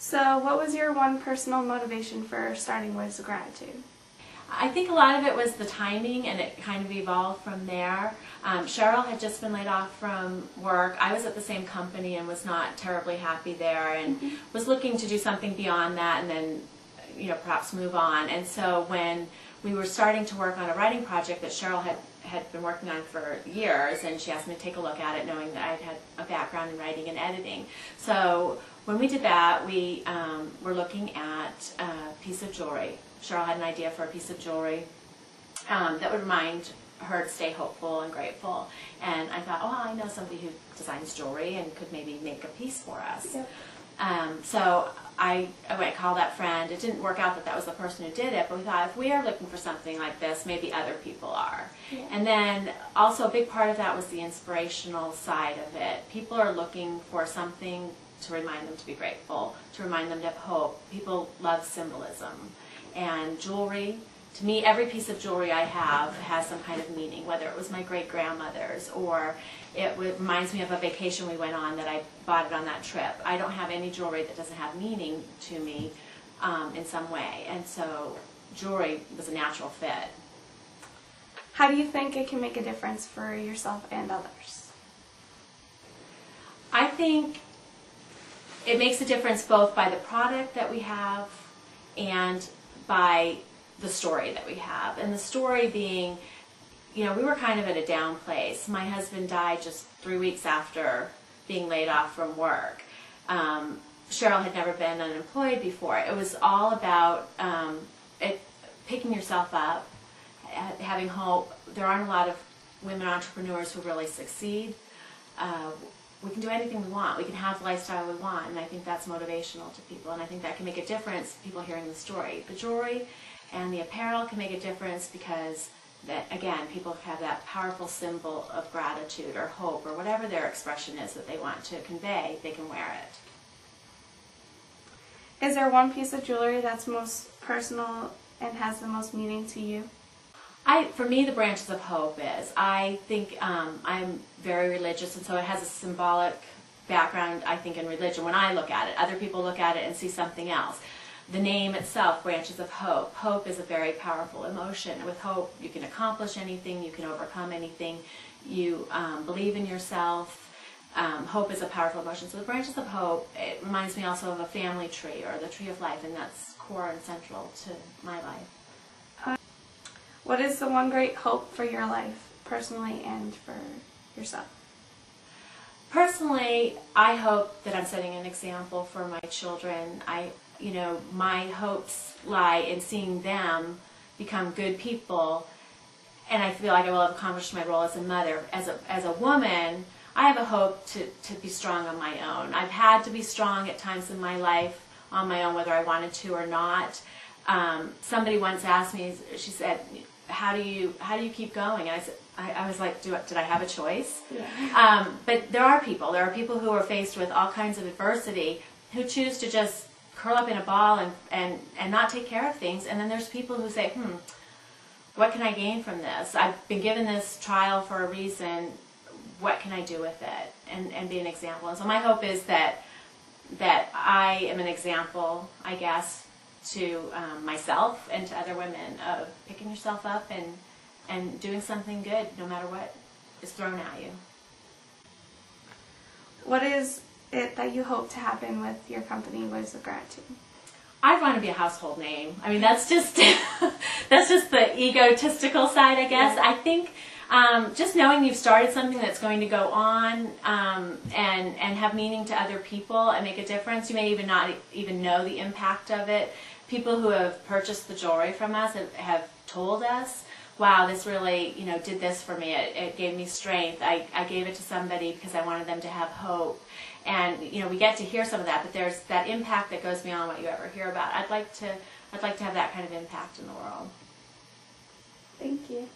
So what was your one personal motivation for starting Words of Gratitude? I think a lot of it was the timing, and it kind of evolved from there. Cheryl had just been laid off from work. I was at the same company and was not terribly happy there, and was looking to do something beyond that and then, perhaps move on. And so when we were starting to work on a writing project that Cheryl had been working on for years, and she asked me to take a look at it, knowing that I'd had a background in writing and editing. So when we did that, we were looking at a piece of jewelry. Cheryl had an idea for a piece of jewelry that would remind her to stay hopeful and grateful. And I thought, oh, I know somebody who designs jewelry and could maybe make a piece for us. Yep. So I went and called that friend. It didn't work out that that was the person who did it, but we thought if we are looking for something like this, maybe other people are. Yeah. And then also a big part of that was the inspirational side of it. People are looking for something to remind them to be grateful, to remind them to have hope. People love symbolism. And jewelry, to me, every piece of jewelry I have has some kind of meaning, whether it was my great-grandmother's or it reminds me of a vacation we went on that I bought it on that trip. I don't have any jewelry that doesn't have meaning to me in some way. And so jewelry was a natural fit. How do you think it can make a difference for yourself and others? I think it makes a difference both by the product that we have and by the story that we have. And the story being, we were kind of at a down place. My husband died just 3 weeks after being laid off from work. Cheryl had never been unemployed before. It was all about picking yourself up, having hope. There aren't a lot of women entrepreneurs who really succeed. We can do anything we want. We can have the lifestyle we want, and I think that's motivational to people, and I think that can make a difference, people hearing the story. The jewelry and the apparel can make a difference because, again, people have that powerful symbol of gratitude or hope or whatever their expression is that they want to convey, they can wear it. Is there one piece of jewelry that's most personal and has the most meaning to you? For me, the branches of hope is. I think I'm very religious, and so it has a symbolic background, I think, in religion. When I look at it, other people look at it and see something else. The name itself, branches of hope. Hope is a very powerful emotion. With hope, you can accomplish anything, you can overcome anything, you believe in yourself. Hope is a powerful emotion. So the branches of hope, it reminds me also of a family tree or the tree of life, and that's core and central to my life. What is the one great hope for your life, personally and for yourself? Personally, I hope that I'm setting an example for my children. My hopes lie in seeing them become good people, and I feel like I will have accomplished my role as a mother. As a woman, I have a hope to be strong on my own. I've had to be strong at times in my life on my own, whether I wanted to or not. Somebody once asked me, she said, how do you keep going? And I was like, did I have a choice? Yeah. But there are people who are faced with all kinds of adversity who choose to just curl up in a ball and not take care of things. And then there's people who say, what can I gain from this? I've been given this trial for a reason. What can I do with it? And be an example. And so my hope is that I am an example, I guess, to myself and to other women of picking yourself up and doing something good no matter what is thrown at you. What is it that you hope to happen with your company, Words of Gratitude? I want to be a household name. I mean, that's just the egotistical side, I guess. Yeah. I think just knowing you've started something that's going to go on and have meaning to other people and make a difference. You may even not even know the impact of it. People who have purchased the jewelry from us have told us, wow, this really, did this for me. It gave me strength. I gave it to somebody because I wanted them to have hope. And, we get to hear some of that, but there's that impact that goes beyond what you ever hear about. I'd like to have that kind of impact in the world. Thank you.